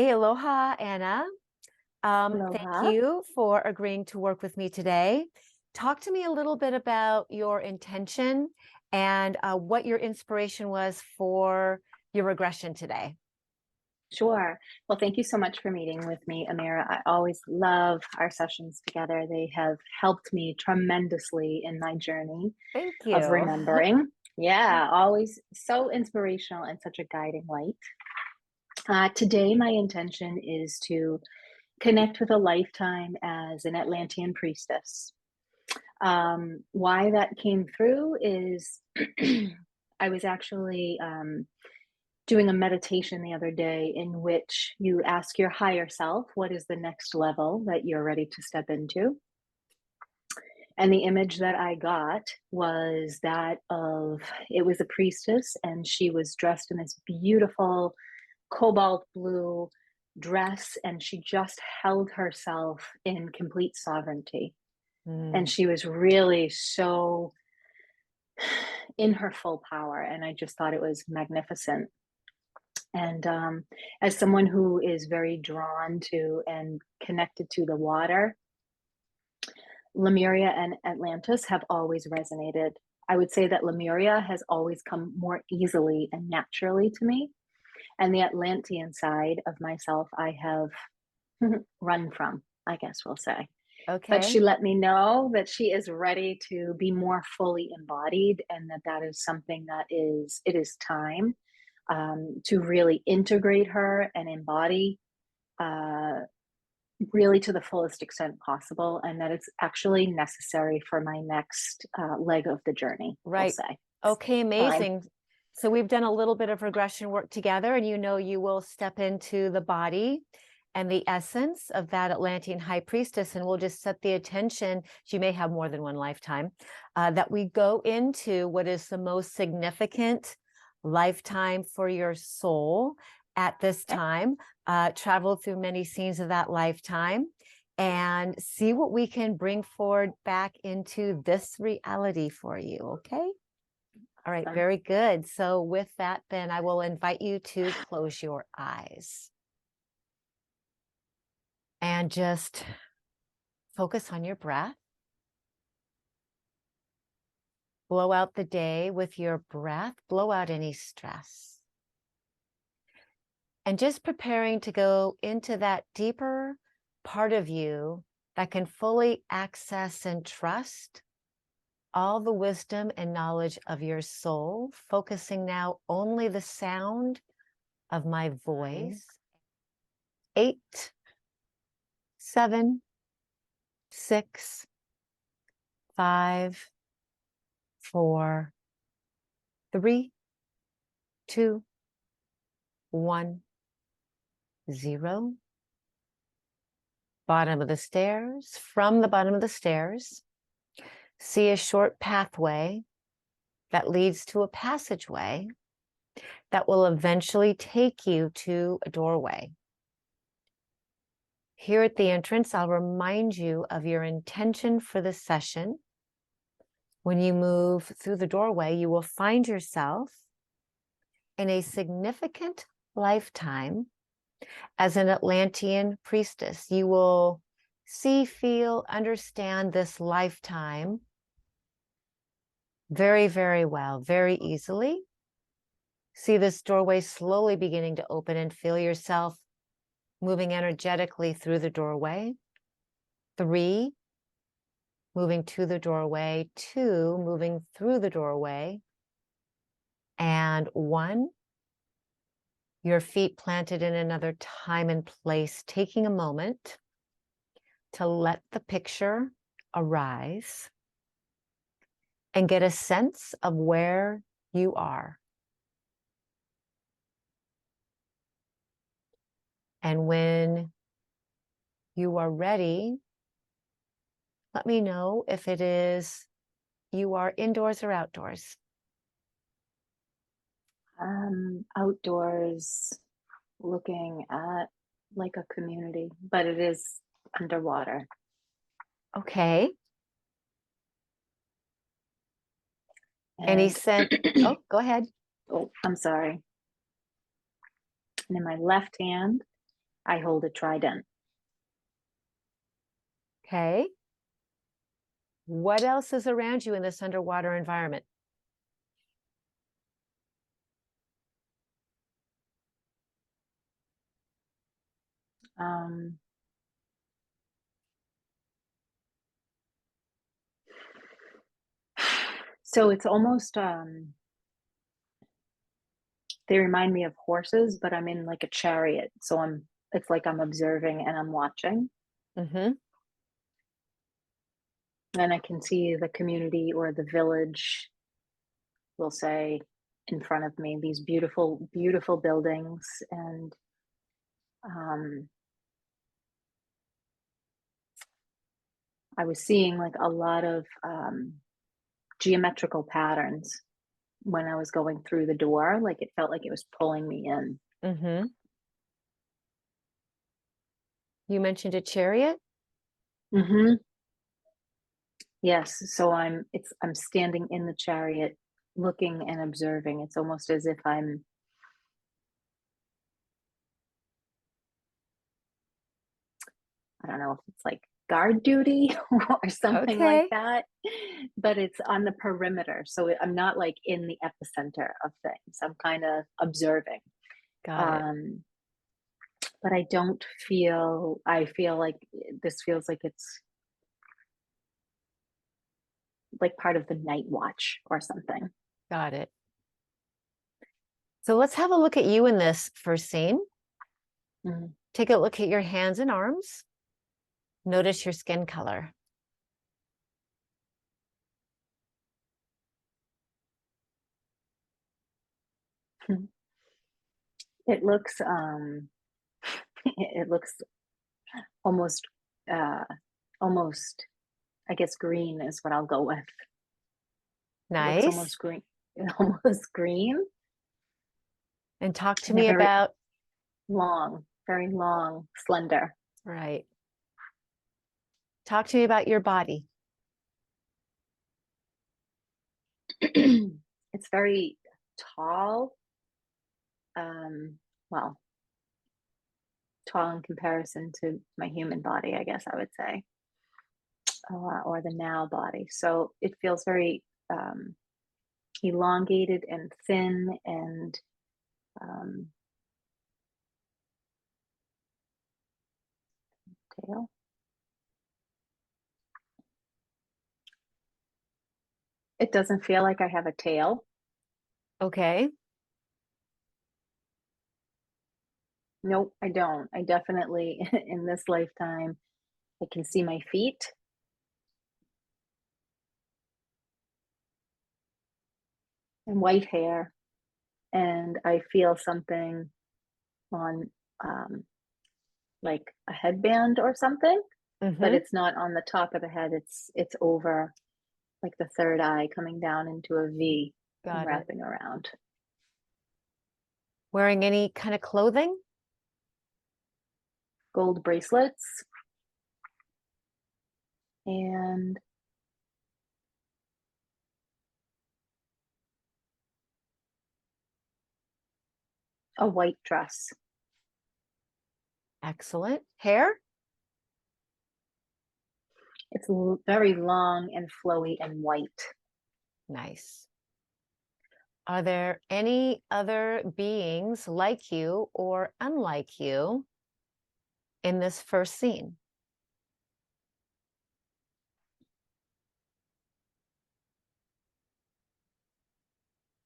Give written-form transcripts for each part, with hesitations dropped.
Hey, aloha, Anna. Thank Aloha. you for agreeing to work with me today. Talk to me a little bit about your intention and what your inspiration was for your regression today. Sure. Well, thank you so much for meeting with me, Ameera. I always love our sessions together. They have helped me tremendously in my journey Thank of you. remembering. Yeah, always so inspirational and such a guiding light. Today, my intention is to connect with a lifetime as an Atlantean priestess. Why that came through is I was actually doing a meditation the other day in which you ask your higher self what is the next level that you're ready to step into. And the image that I got was that of it was a priestess, and she was dressed in this beautiful cobalt blue dress, and she just held herself in complete sovereignty. And Mm, she was really so in her full power. And I just thought it was magnificent. And as someone who is very drawn to and connected to the water, Lemuria and Atlantis have always resonated. I would say that Lemuria has always come more easily and naturally to me. And the Atlantean side of myself, I have run from, I guess we'll say. But okay. she let me know that she is ready to be more fully embodied, and that that is something that it is time to really integrate her and embody uh, really to the fullest extent possible, and that it's actually necessary for my next leg of the journey, we'll Right. say. Okay, Time. amazing. So we've done a little bit of regression work together, and you will step into the body and the essence of that Atlantean high priestess, and we'll just set the attention. She may have more than one lifetime, that we go into what is the most significant lifetime for your soul at this Okay. time, travel through many scenes of that lifetime and see what we can bring forward back into this reality for you. Okay. All right. Awesome. Very good. So with that, then I will invite you to close your eyes and just focus on your breath. Blow out the day with your breath. Blow out any stress. And just preparing to go into that deeper part of you that can fully access and trust all the wisdom and knowledge of your soul, focusing now only the sound of my Nine, voice. 8, 7, 6, 5, 4, 3, 2, 1, 0. Bottom of the stairs. From the bottom of the stairs, see a short pathway that leads to a passageway that will eventually take you to a doorway. Here at the entrance, I'll remind you of your intention for the session. When you move through the doorway, you will find yourself in a significant lifetime as an Atlantean priestess. You will see, feel, understand this lifetime very, very well, very easily. See this doorway slowly beginning to open and feel yourself moving energetically through the doorway. 3, moving to the doorway. 2, moving through the doorway. And 1, your feet planted in another time and place, taking a moment to let the picture arise and get a sense of where you are. And when you are ready, let me know if it is you are indoors or outdoors. outdoors, looking at like a community, but it is underwater. Okay. Any And scent? Oh, go ahead. oh, I'm sorry. And in my left hand, I hold a trident. Okay. What else is around you in this underwater environment? Um, so it's almost they remind me of horses, but I'm in like a chariot. So it's like I'm observing and I'm watching. Mm-hmm. And I can see the community or the village, we'll say, in front of me, these beautiful, beautiful buildings. And um, I was seeing like a lot of geometrical patterns when I was going through the door. Like it felt like it was pulling me in. Mm-hmm. You mentioned a chariot? Hmm. Yes. So I'm standing in the chariot looking and observing. It's almost as if I don't know if it's like guard duty or something like Okay. that, but it's on the perimeter. So I'm not like in the epicenter of things. I'm kind of observing. Got it. Um, but I feel like this feels like it's like part of the night watch or something. Got it. So let's have a look at you in this first scene. Mhm. Take a look at your hands and arms. Notice your skin color. It looks it looks almost uh almost I guess green is what I'll go with. It looks Nice. almost green. Almost green And talk to and they're me about, very long, slender. right. Talk to me about your body. It's very tall. Um, well, tall in comparison to my human body, I guess I would say, or the now body. So it feels very elongated and thin and um, tail. It doesn't feel like I have a tail. Okay. Nope, I don't. I definitely, in this lifetime, I can see my feet and white hair, and I feel something on um, like a headband or something, but Mm-hmm. it's not on the top of the head. It's over like the third eye coming down into a V and Got it. wrapping around. Wearing any kind of clothing? Gold bracelets and a white dress. Excellent. Hair? It's very long and flowy and white. Nice. Are there any other beings like you or unlike you in this first scene?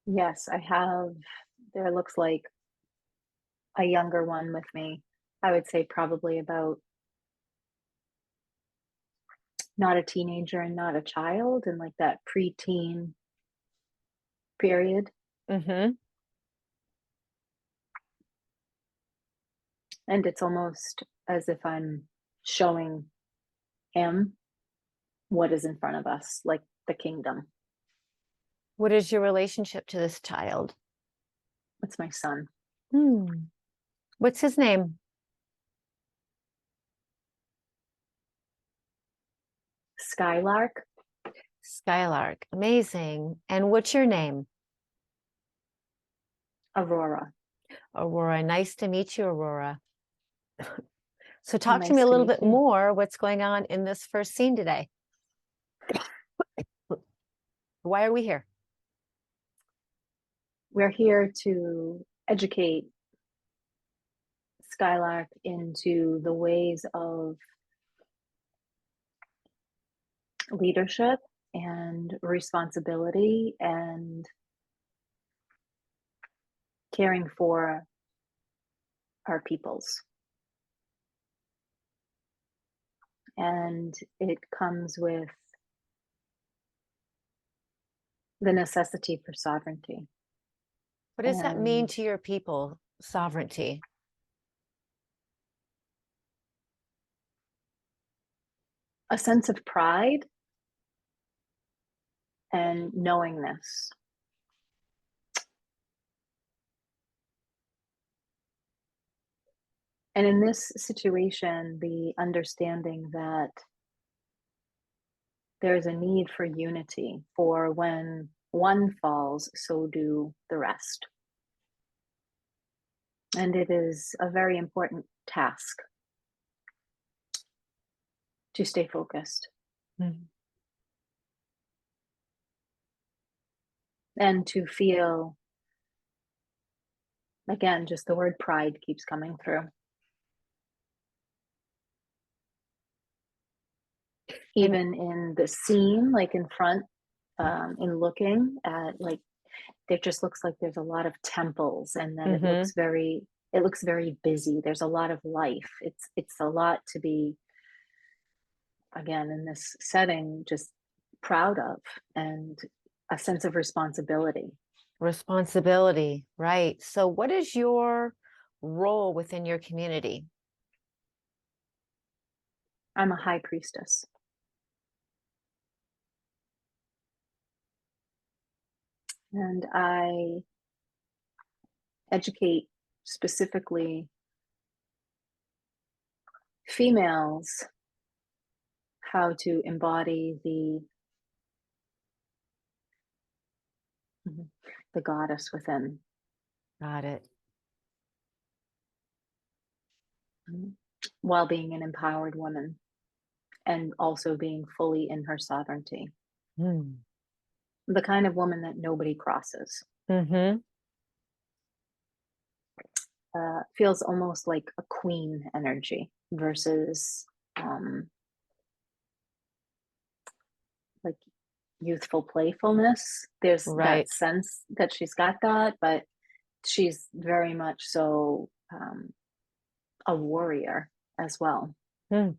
Yes, I have. There looks like a younger one with me. I would say probably about not a teenager and not a child, and like that preteen period. Mm-hmm. And it's almost as if I'm showing him what is in front of us, like the kingdom. What is your relationship to this child? It's my son. Hmm. What's his name? Skylark, Skylark. Amazing. And what's your name? Aurora. Aurora. Nice to meet you, Aurora. So talk to me Nice a to little meet bit you. more. What's going on in this first scene today? Why are we here? We're here to educate Skylark into the ways of leadership and responsibility and caring for our peoples. And it comes with the necessity for sovereignty What does that mean and to your people, sovereignty? a sense of pride and knowingness. And in this situation, the understanding that there's a need for unity, for when one falls, so do the rest. And it is a very important task to stay focused Mhm. and to feel, again, just the word pride keeps coming through. And Even in the scene, like in front, in looking at, like, it just looks like there's a lot of temples and that mhm, it looks very busy. There's a lot of life. It's a lot to be, again, in this setting, just proud of, and a sense of responsibility. responsibility, right? So what is your role within your community? I'm a high priestess, and I educate specifically females how to embody mhm, the goddess within, Got it. mhm, while being an empowered woman and also being fully in her sovereignty. Mm. The kind of woman that nobody crosses. Mm-hmm. Feels almost like a queen energy versus um, like youthful playfulness. There's that Right. sense that she's got that, but she's very much so a warrior as well. Mm.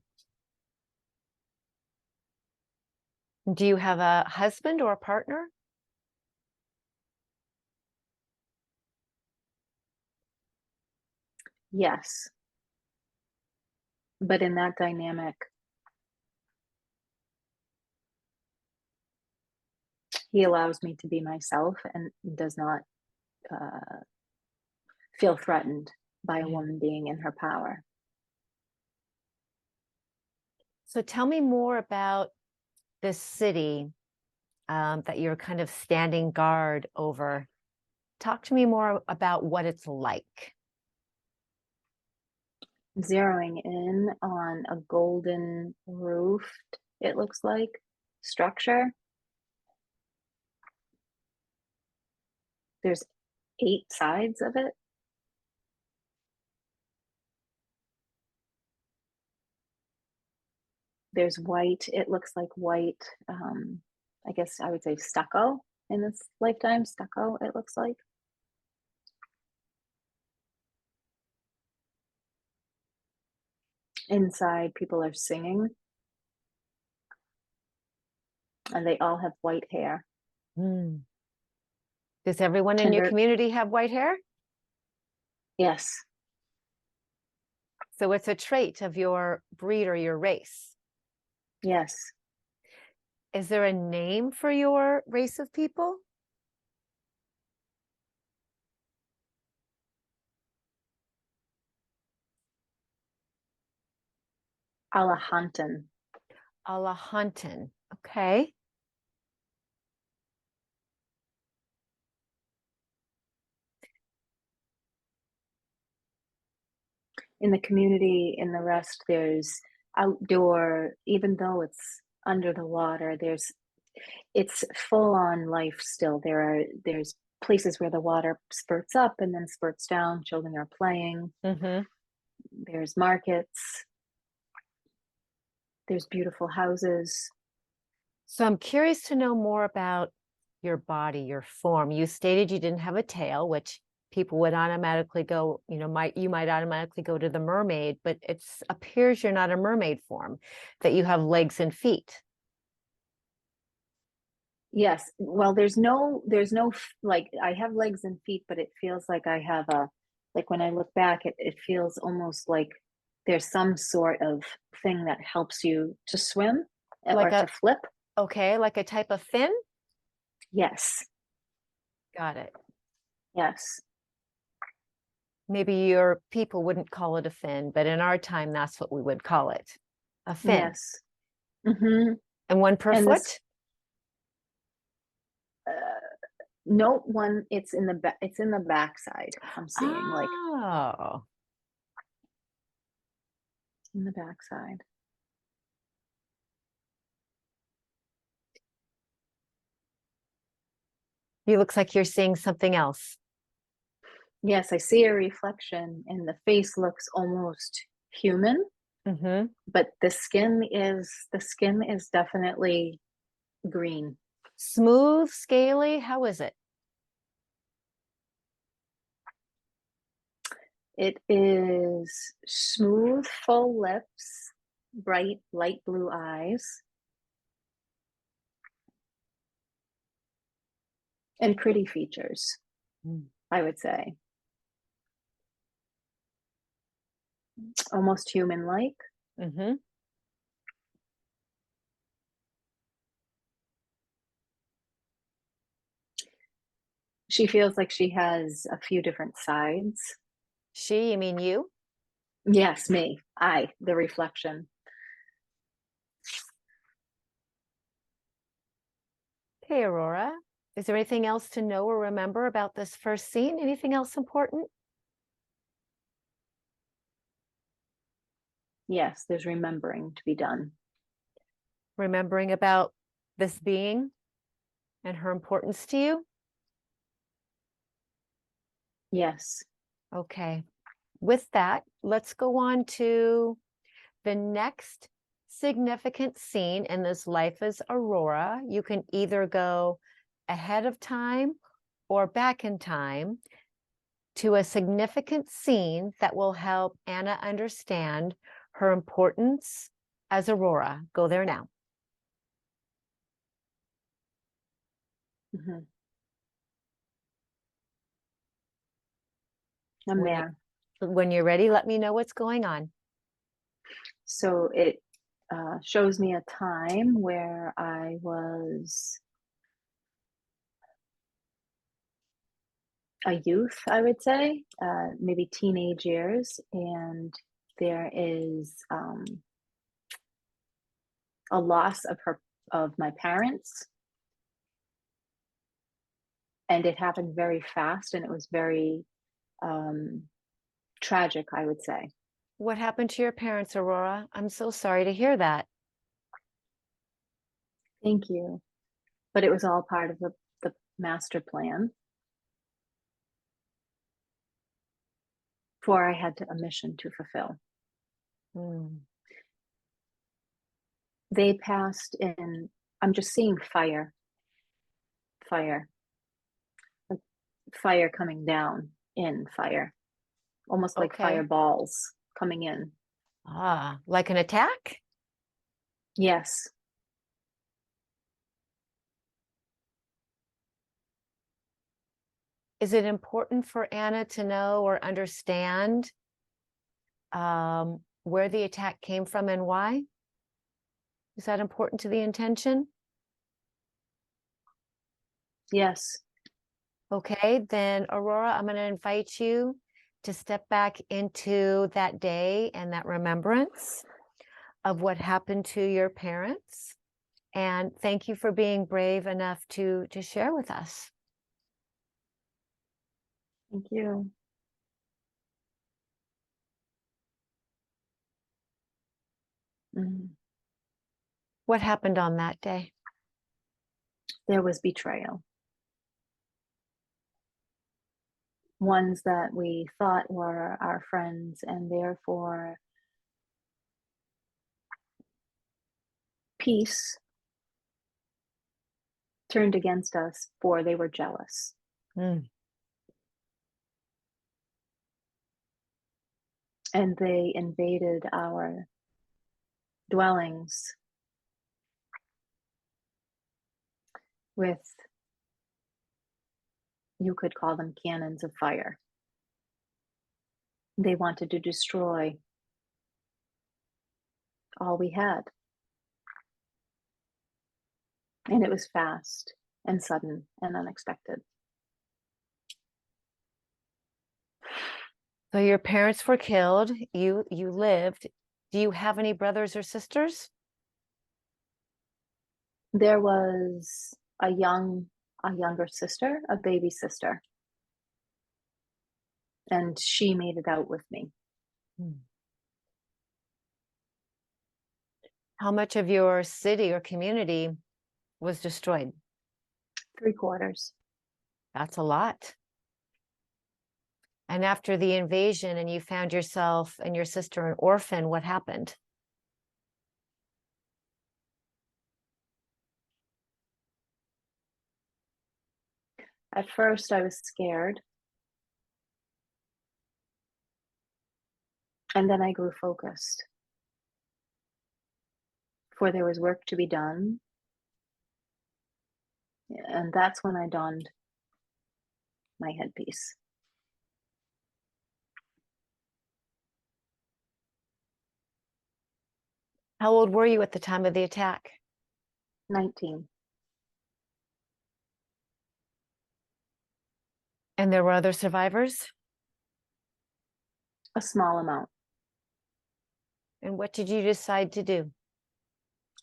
Do you have a husband or a partner? Yes, but in that dynamic, he allows me to be myself and does not uh, feel threatened by a Yeah. woman being in her power. So tell me more about this city that you're kind of standing guard over. Talk to me more about what it's like. Zeroing in on a golden roofed, it looks like, structure. There's 8 sides of it. There's white, it looks like white, I guess I would say stucco in this lifetime, stucco, it looks like. Inside, people are singing, and they all have white hair. Mm. Does everyone in And your they're, community have white hair? yes, So it's a trait of your breed or your race. yes, Is there a name for your race of people? Alahantan. Alahantan. Okay. in the community, in the rest, there's outdoor, even though it's under the water, it's full on life still. There's places where the water spurts up and then spurts down. Children are playing. Mm-hmm. There's markets. There's beautiful houses. So I'm curious to know more about your body, your form. You stated you didn't have a tail, which people would automatically go, you might automatically go to the mermaid, but it appears you're not a mermaid form, that you have legs and feet. Yes. Well, like, I have legs and feet, but it feels like I have like, when I look back, it feels almost like there's some sort of thing that helps you to swim or Like to a, flip. okay, like a type of fin? Yes. Got it. Yes. Maybe your people wouldn't call it a fin, but in our time, that's what we would call it, a fin. Yes. Mm-hmm. And one per And this, foot? no one, it's in the back, it's in the backside. I'm seeing, like, Oh, in the backside. you looks like you're seeing something else. Yes, I see a reflection and the face looks almost human, Mm-hmm. but the skin is definitely green. Smooth, scaly, how is it? It is smooth, full lips, bright, light blue eyes, and pretty features, Mm. I would say. Almost human-like. Mm-hmm. She feels like she has a few different sides. You mean you? Yes, me. The reflection. Okay, Aurora. Is there anything else to know or remember about this first scene? Anything else important? Yes, there's remembering to be done. Remembering about this being and her importance to you? Yes. Okay. With that, let's go on to the next significant scene in this Life as Aurora. You can either go ahead of time or back in time to a significant scene that will help Anna understand her importance as Aurora. Go there now. Hmm. I'm When you there. when you're ready, let me know what's going on. So it shows me a time where I was a youth, I would say, maybe teenage years, and there is a loss of my parents, and it happened very fast, and it was very um, tragic, I would say. What happened to your parents, Aurora? I'm so sorry to hear that. Thank you. But it was all part of the master plan. For I had a mission to fulfill. Mm. They passed in, I'm just seeing fire, like fire coming down in fire, almost like Okay. fireballs coming in. Ah, like an attack? Yes. Is it important for Anna to know or understand where the attack came from and why? Is that important to the intention? Yes. Okay, then Aurora, I'm going to invite you to step back into that day and that remembrance of what happened to your parents. And thank you for being brave enough to share with us. Thank you. Mm. What happened on that day? There was betrayal. Ones that we thought were our friends and therefore peace turned against us, for they were jealous. Mm. And they invaded our dwellings with, you could call them cannons of fire. They wanted to destroy all we had. And it was fast and sudden and unexpected. So your parents were killed. You lived. Do you have any brothers or sisters? There was a younger sister, a baby sister, and she made it out with me. Hmm. How much of your city or community was destroyed? 3/4. That's a lot. And after the invasion and you found yourself and your sister an orphan, what happened? At first, I was scared, and then I grew focused, for there was work to be done. And that's when I donned my headpiece. How old were you at the time of the attack? 19. And there were other survivors? A small amount. And what did you decide to do?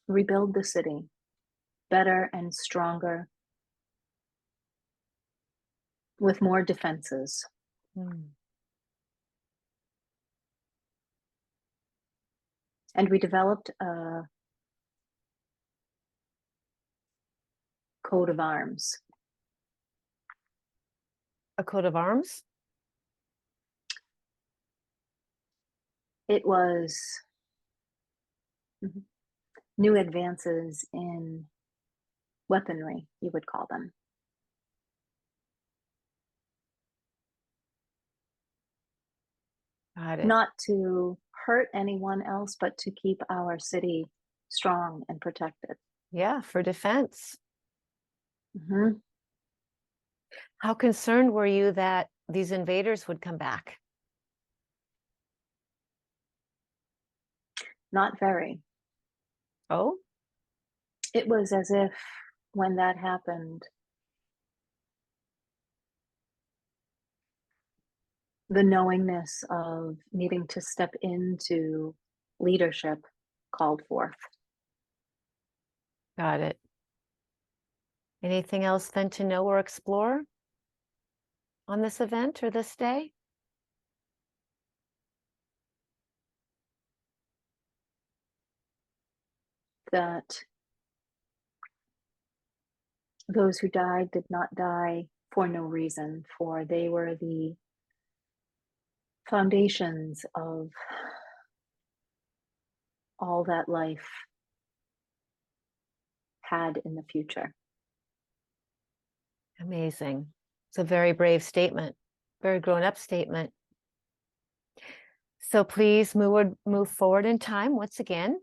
Rebuild the city better and stronger, with more defenses. Hmm. And we developed a coat of arms. A coat of arms? It was new advances in weaponry, you would call them. Got it. Not to hurt anyone else, but to keep our city strong and protected. Yeah, for defense. Mm-hmm. How concerned were you that these invaders would come back? Not very. Oh, It was as if when that happened, the knowingness of needing to step into leadership called forth. got it. Anything else then to know or explore on this event or this day? That those who died did not die for no reason, for they were the foundations of all that life had in the future. Amazing. It's a very brave statement, very grown-up statement. So please move forward in time once again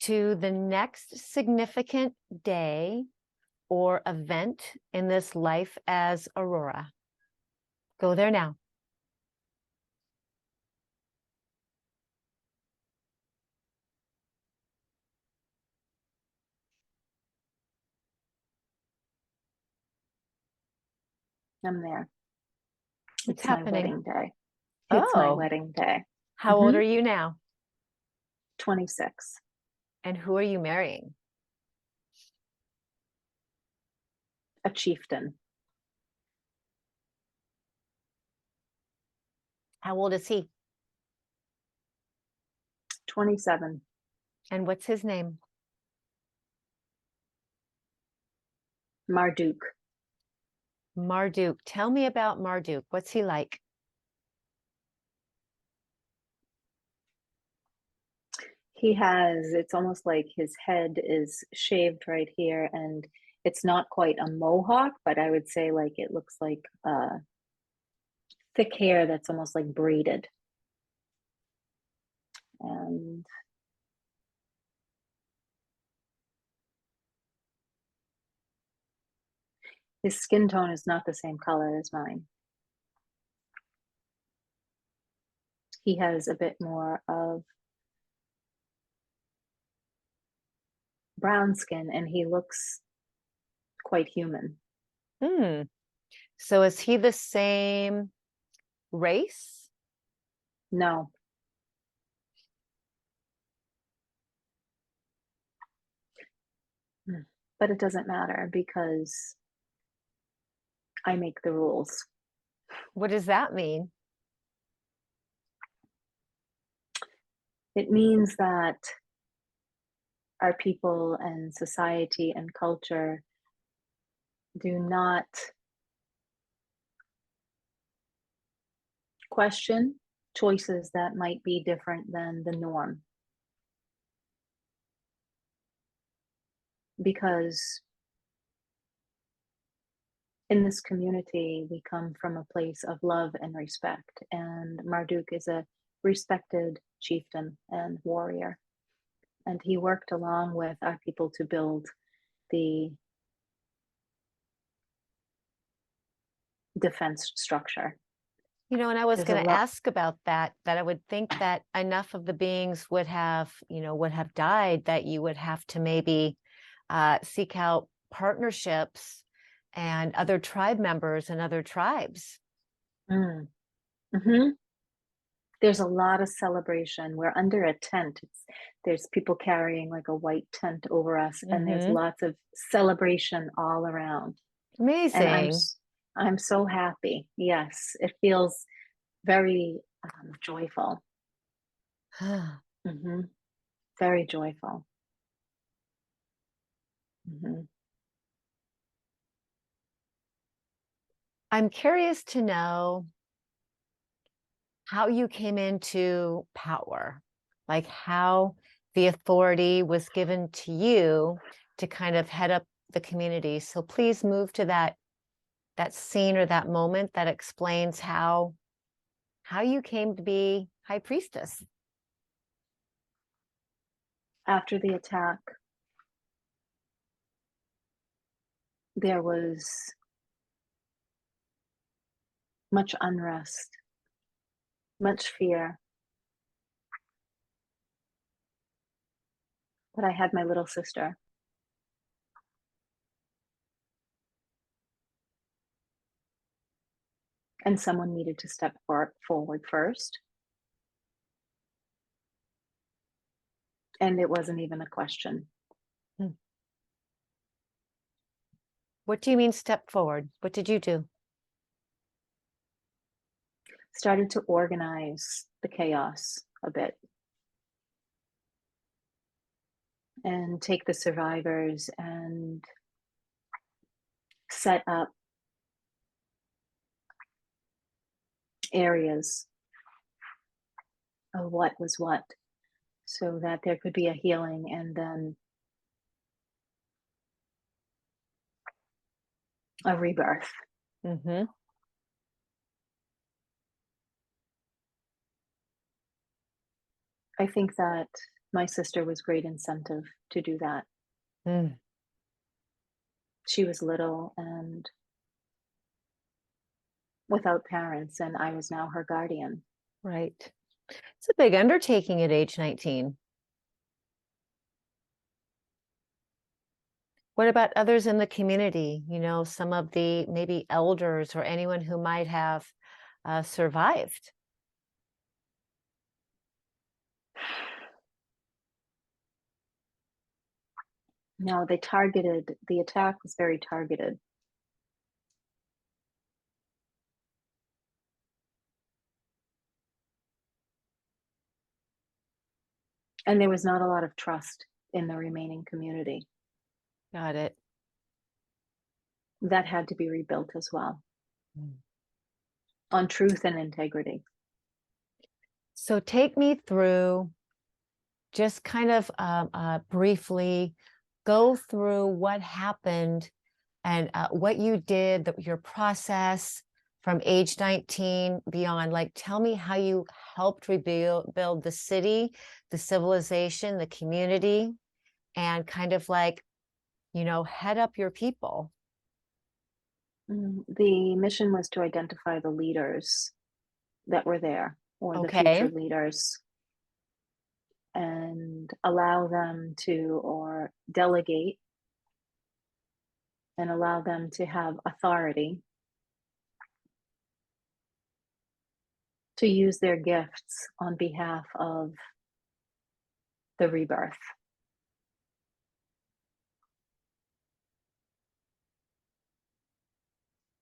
to the next significant day or event in this life as Aurora. Go there now. I'm there. What's It's my happening? wedding day. It's my Oh, wedding day. how old are you now? 26. And who are you marrying? A chieftain. How old is he? 27. And what's his name? Marduk. Marduk. Tell me about Marduk. What's he like? It's almost like his head is shaved right here, and it's not quite a mohawk, but I would say like it looks like thick hair that's almost like braided. And his skin tone is not the same color as mine. He has a bit more of brown skin, and he looks quite human. Hmm. So is he the same race? No, but it doesn't matter because I make the rules. What does that mean? It means that our people and society and culture do not question choices that might be different than the norm. Because in this community, we come from a place of love and respect, and Marduk is a respected chieftain and warrior. And he worked along with our people to build the defense structure. And I was There's a going to lot. ask about that, that I would think that enough of the beings would have, would have died, that you would have to maybe seek out partnerships and other tribe members and other tribes. Mm. Mm-hmm. There's a lot of celebration. We're under a tent. There's people carrying like a white tent over us, and there's Mm-hmm. lots of celebration all around. And Amazing. I'm so happy. Yes, it feels very joyful. Hmm. Very joyful. Hmm. I'm curious to know how you came into power, like how the authority was given to you to kind of head up the community. So please move to that scene or that moment that explains how you came to be high priestess. After the attack, there was much unrest, much fear. But I had my little sister, and someone needed to step forward first. And it wasn't even a question. Hmm. What do you mean step forward? What did you do? Started to organize the chaos a bit and take the survivors and set up areas of what was what so that there could be a healing and then a rebirth. Mm-hmm. I think that my sister was great incentive to do that. Mm, She was little and without parents, and I was now her guardian. right. It's a big undertaking at age 19. What about others in the community? Some of the maybe elders or anyone who might have survived. No, the attack was very targeted. And there was not a lot of trust in the remaining community. Got it. That had to be rebuilt as well Mm. on truth and integrity. So take me through, just kind of briefly go through what happened and what you did, your process from age 19 beyond. Like, tell me how you helped build the city, the civilization, the community, and kind of like, head up your people. The mission was to identify the leaders that were there, or the Okay. future leaders, and allow them to, or delegate and allow them to have authority to use their gifts on behalf of the rebirth.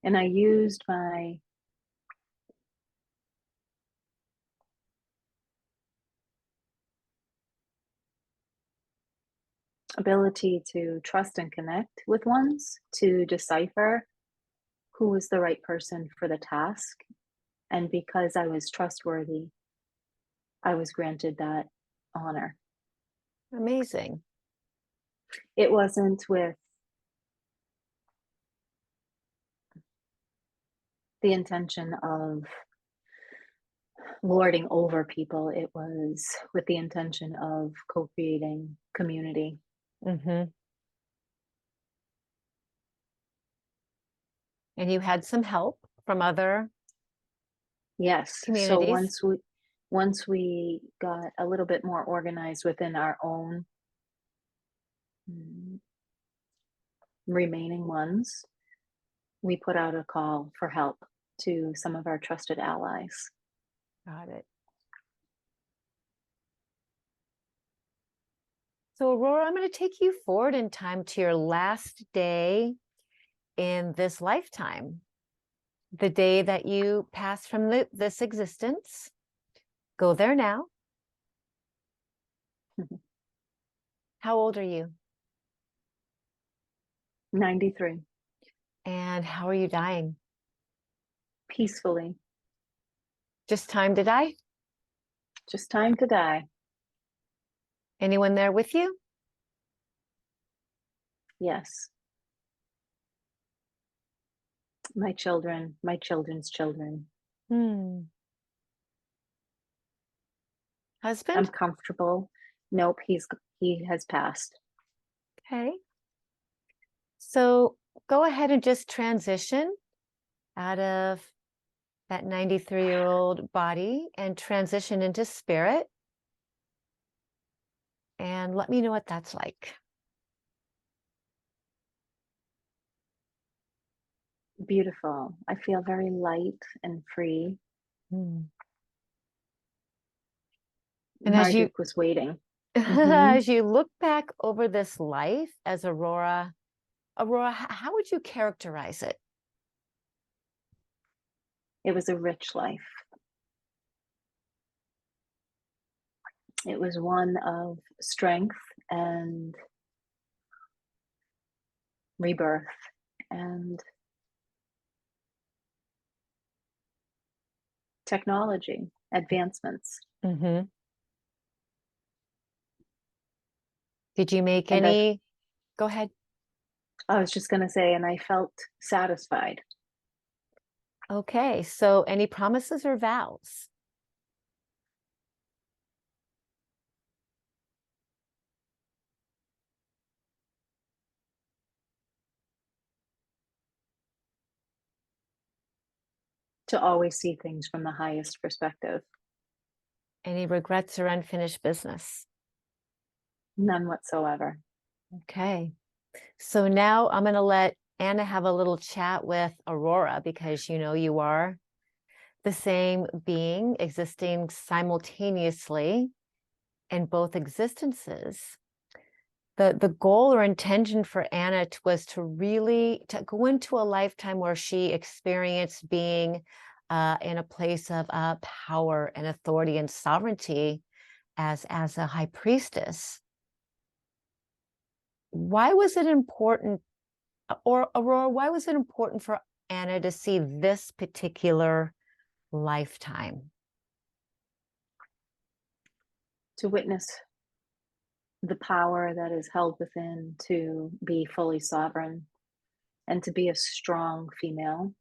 And I used my ability to trust and connect with ones to decipher who was the right person for the task. And because I was trustworthy, I was granted that honor. Amazing. It wasn't with the intention of lording over people, it was with the intention of co-creating community. Mm-hmm. And you had some help from other Yes. So communities. once we got a little bit more organized within our own remaining ones, we put out a call for help to some of our trusted allies. Got it. So, Aurora, I'm going to take you forward in time to your last day in this lifetime, the day that you pass from this existence. Go there now. How old are you? 93. And how are you dying? Peacefully. Just time to die? Just time to die. Anyone there with you? Yes. My children, my children's children. I'm Husband? comfortable. Nope, he has passed. Okay. So go ahead and just transition out of that 93-year-old body and transition into spirit. And let me know what that's like. Beautiful. I feel very light and free. And as you Marduk was waiting. as you look back over this life as Aurora, how would you characterize it? It was a rich life. It was one of strength and rebirth and technology advancements. Mm-hmm. Did you make And any? Go ahead. I was just going to say, and I felt satisfied. Okay, so any promises or vows? To always see things from the highest perspective. Any regrets or unfinished business? None whatsoever. Okay. So now I'm going to let Anna have a little chat with Aurora because you are the same being existing simultaneously in both existences. The goal or intention for Anna was to really go into a lifetime where she experienced being in a place of power and authority and sovereignty as a high priestess, why was it important, or Aurora, why was it important for Anna to see this particular lifetime? To witness the power that is held within to be fully sovereign and to be a strong female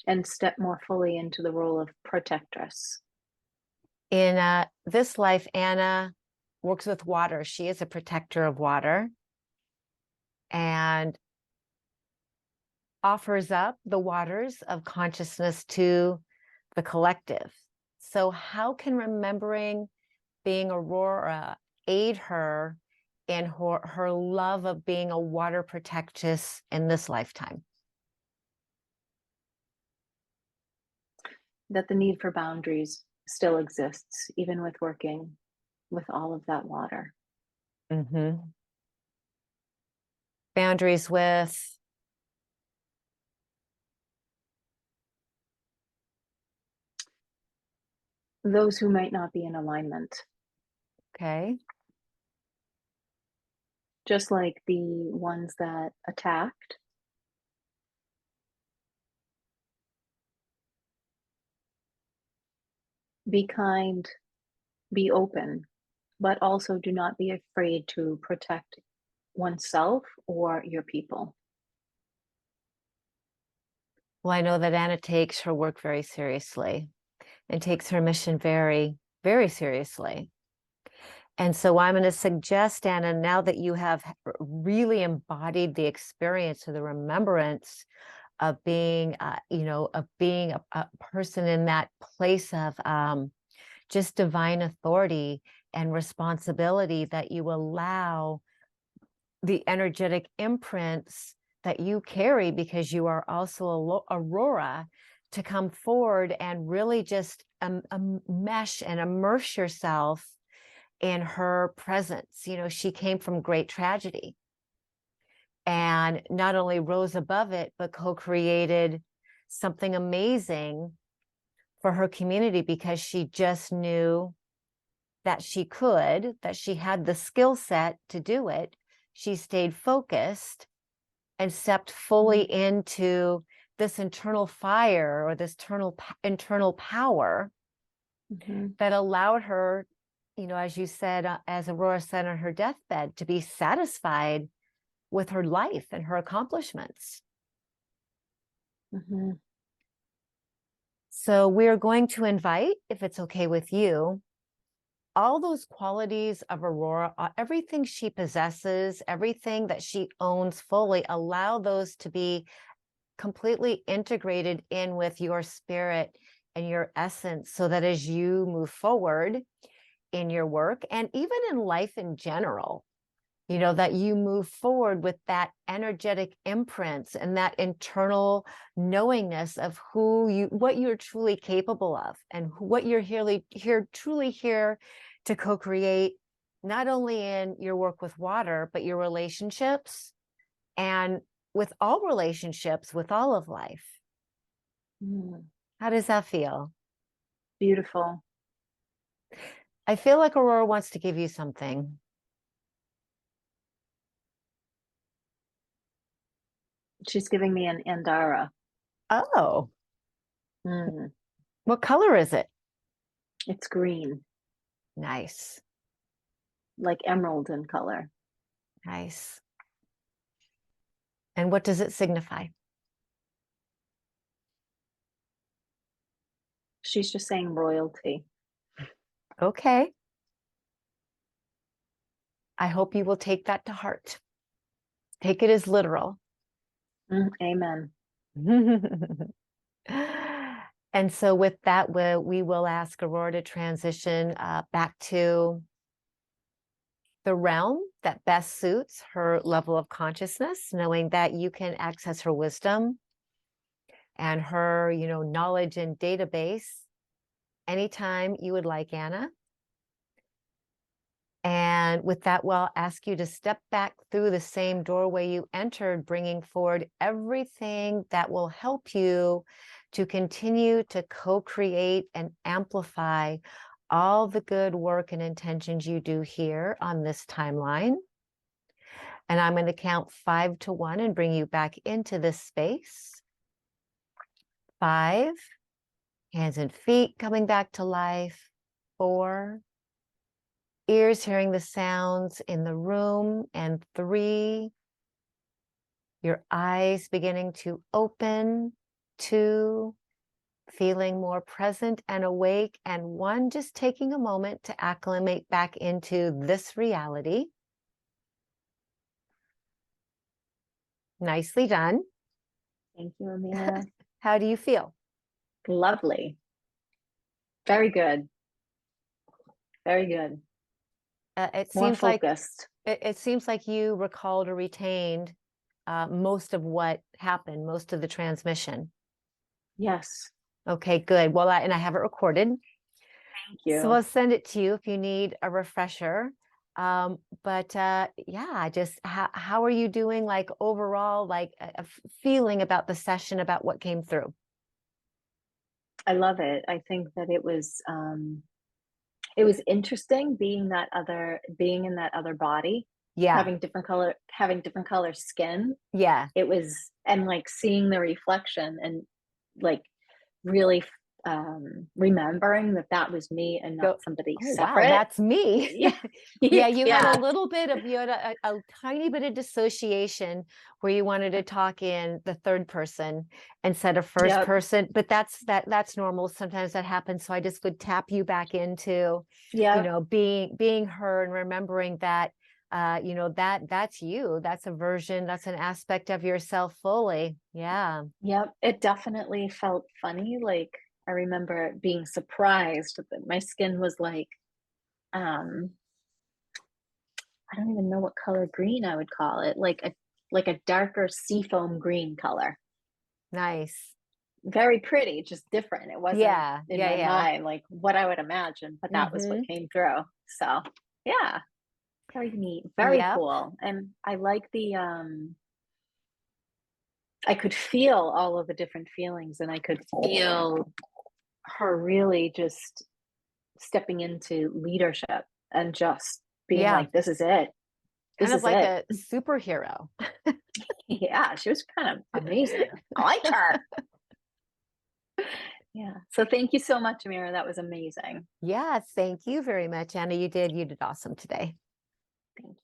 and step more fully into the role of protectress. In this life, Anna works with water. She is a protector of water and offers up the waters of consciousness to the collective. So how can remembering being Aurora aid her in her love of being a water protectress in this lifetime? That the need for boundaries still exists, even with working with all of that water. Mm-hmm. Boundaries with? Those who might not be in alignment. Okay. Just like the ones that attacked. Be kind, be open, but also do not be afraid to protect oneself or your people. Well, I know that Anna takes her work very seriously and takes her mission very, very seriously. And so I'm going to suggest, Anna, now that you have really embodied the experience or the remembrance of being, of being a person in that place of just divine authority and responsibility, that you allow the energetic imprints that you carry, because you are also Aurora, to come forward and really just mesh and immerse yourself in her presence. You know, she came from great tragedy and not only rose above it, but co-created something amazing for her community, because she just knew that she could, that she had the skill set to do it. She stayed focused and stepped fully into this internal fire, or this internal power that allowed her, as you said, as Aurora said on her deathbed, to be satisfied with her life and her accomplishments. So we're going to invite, if it's okay with you, all those qualities of Aurora, everything she possesses, everything that she owns fully, allow those to be completely integrated in with your spirit and your essence, so that as you move forward in your work and even in life in general, that you move forward with that energetic imprints and that internal knowingness of what you're truly capable of, and what you're truly here to co-create, not only in your work with water, but your relationships, and with all relationships, with all of life. How does that feel? Beautiful. I feel like Aurora wants to give you something. She's giving me an Andara. Oh. What color is it? It's green. Nice. Like emerald in color. Nice. And what does it signify? She's just saying royalty. Okay. I hope you will take that to heart. Take it as literal. Amen. And so with that, we will ask Aurora to transition back to the realm that best suits her level of consciousness, knowing that you can access her wisdom and her, knowledge and database anytime you would like, Anna. And with that, we'll ask you to step back through the same doorway you entered, bringing forward everything that will help you to continue to co-create and amplify all the good work and intentions you do here on this timeline. And I'm going to count 5 to 1 and bring you back into this space. 5, hands and feet coming back to life. 4, ears hearing the sounds in the room. And 3, your eyes beginning to open. 2, feeling more present and awake. And 1, just taking a moment to acclimate back into this reality. Nicely done. Thank you, Ameera. How do you feel? Lovely. Very good. Very good. It More seems like focused. it seems like you recalled or retained most of what happened, most of the transmission. Yes. Okay, good. Well, and I have it recorded, Thank you. so I'll send it to you if you need a refresher. Yeah, just how are you doing? Like overall, like a feeling about the session, about what came through. I love it. I think that it was interesting being in that other body, Yeah, having different color skin. yeah. It was, and like seeing the reflection and like really remembering that that was me and Go, not somebody oh wow, separate. that's me. Yeah. Yeah, you had Yeah. you had a tiny bit of dissociation where you wanted to talk in the third person instead of first Yep. person, but that's normal. Sometimes that happens. So I just would tap you back into, Yep. being her and remembering that, that's you. That's a version, that's an aspect of yourself fully. Yeah. Yep. It definitely felt funny. Like I remember being surprised that my skin was like, um, I don't even know what color green I would call it. Like a darker seafoam green color. Nice. Very pretty, just different. It wasn't Yeah. in Yeah. my Yeah. mind like what I would imagine, but that was what Mm-hmm. came through. So yeah, very neat, very Yep. cool. And I like I could feel all of the different feelings and I could feel her really just stepping into leadership and just being Yeah. like, this is it. Kind This of is like it. a superhero. Yeah, she was kind of amazing. I liked her. Yeah. So thank you so much, Amira. That was amazing. Yeah, thank you very much, Anna. You did awesome today. Thank you.